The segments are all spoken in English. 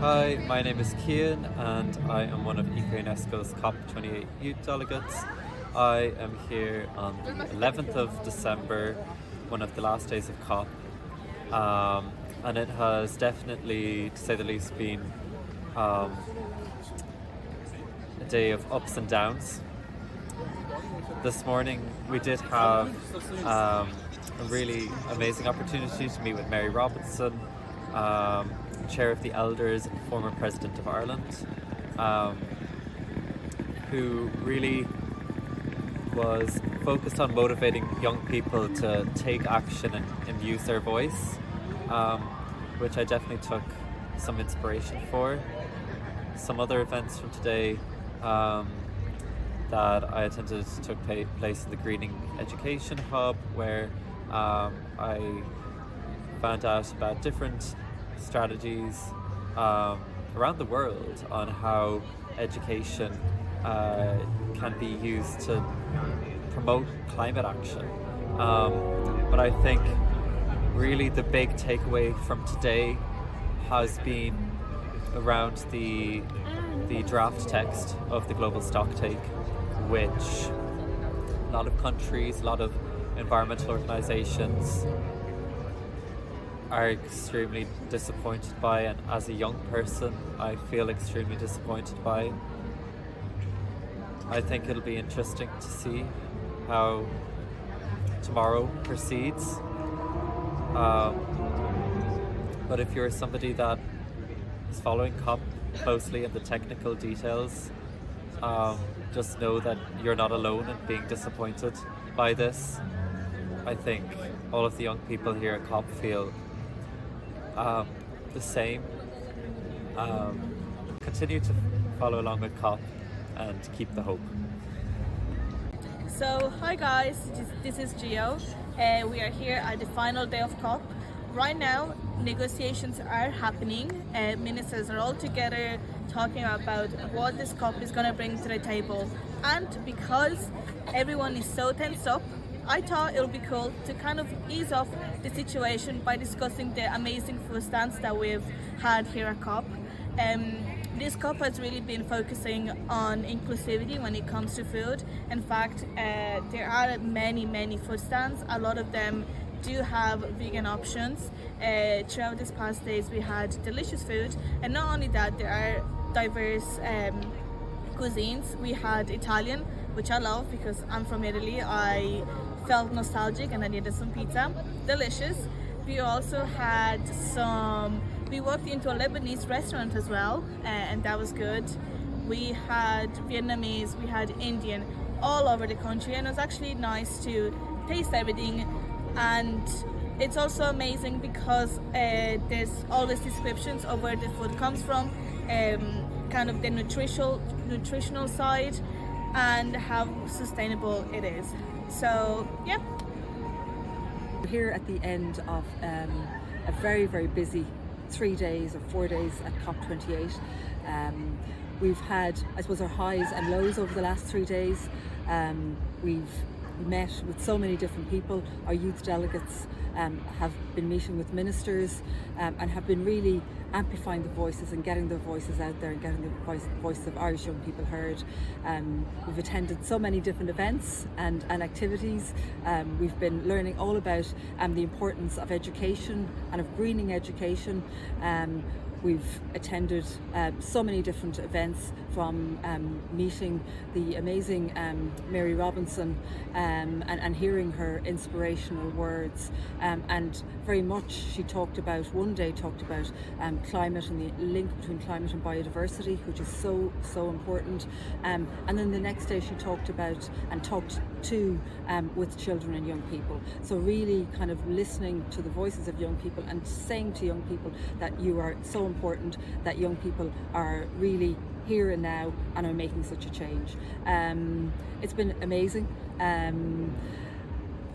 Hi, my name is Cian and I am one of ECO-UNESCO's COP28 youth delegates. I am here on the 11th of December, one of the last days of COP, and it has definitely, to say the least, been a day of ups and downs. This morning we did have a really amazing opportunity to meet with Mary Robinson, Chair of the Elders and former President of Ireland, who really was focused on motivating young people to take action and use their voice, which I definitely took some inspiration for. Some other events from today that I attended took place in the Greening Education Hub, where I found out about different strategies around the world on how education can be used to promote climate action. But I think really the big takeaway from today has been around the draft text of the global stocktake, which a lot of countries, a lot of environmental organizations are extremely disappointed by, and as a young person I feel extremely disappointed by. I think it'll be interesting to see how tomorrow proceeds, but if you're somebody that is following COP closely and the technical details, just know that you're not alone in being disappointed by this. I think all of the young people here at COP feel the same. Continue to follow along with COP and keep the hope. So, hi guys, this is Geo. We are here at the final day of COP. Right now, negotiations are happening. Ministers are all together talking about what this COP is going to bring to the table. And because everyone is so tensed up, I thought it would be cool to kind of ease off the situation by discussing the amazing food stands that we've had here at COP. This COP has really been focusing on inclusivity when it comes to food. In fact, there are many food stands. A lot of them do have vegan options. Throughout these past days we had delicious food, and not only that, there are diverse cuisines. We had Italian, which I love because I'm from Italy. I felt nostalgic and I needed some pizza. Delicious. We also had we walked into a Lebanese restaurant as well, and that was good. We had Vietnamese, we had Indian, all over the country, and it was actually nice to taste everything. And it's also amazing because there's all these descriptions of where the food comes from, kind of the nutritional side, and how sustainable it is. So yeah. We're here at the end of a very busy 3 days or 4 days at COP28. We've had, I suppose, our highs and lows over the last 3 days. We've met with so many different people. Our youth delegates have been meeting with ministers and have been really amplifying the voices and getting their voices out there and getting the voices of Irish young people heard. We've attended so many different events and activities. We've been learning all about the importance of education and of greening education. We've attended so many different events, from meeting the amazing Mary Robinson and hearing her inspirational words, and very much she talked about, one day talked about climate and the link between climate and biodiversity, which is so important, and then the next day she talked about and talked to with children and young people. So really kind of listening to the voices of young people and saying to young people that you are so important, that young people are really here and now and are making such a change. It's been amazing.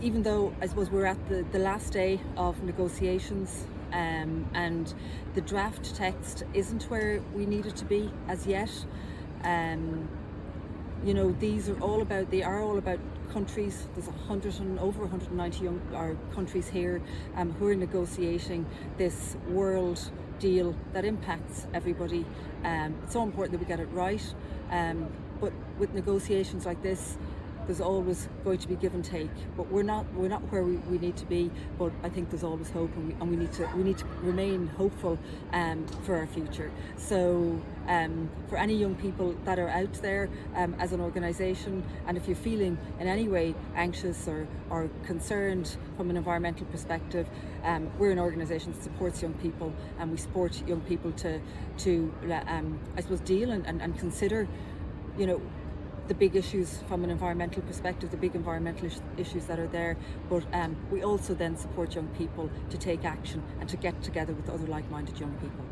Even though I suppose we're at the last day of negotiations, and the draft text isn't where we need it to be as yet. You know, they are all about countries. There's over 190 countries here who are negotiating this world deal that impacts everybody. It's so important that we get it right, but with negotiations like this, there's always going to be give and take, but we're not where we need to be. But I think there's always hope, and we need to remain hopeful for our future. So for any young people that are out there as an organisation, and if you're feeling in any way anxious or concerned from an environmental perspective, we're an organisation that supports young people, and we support young people to I suppose deal and consider, you know, the big issues from an environmental perspective, the big environmental issues that are there, but we also then support young people to take action and to get together with other like-minded young people.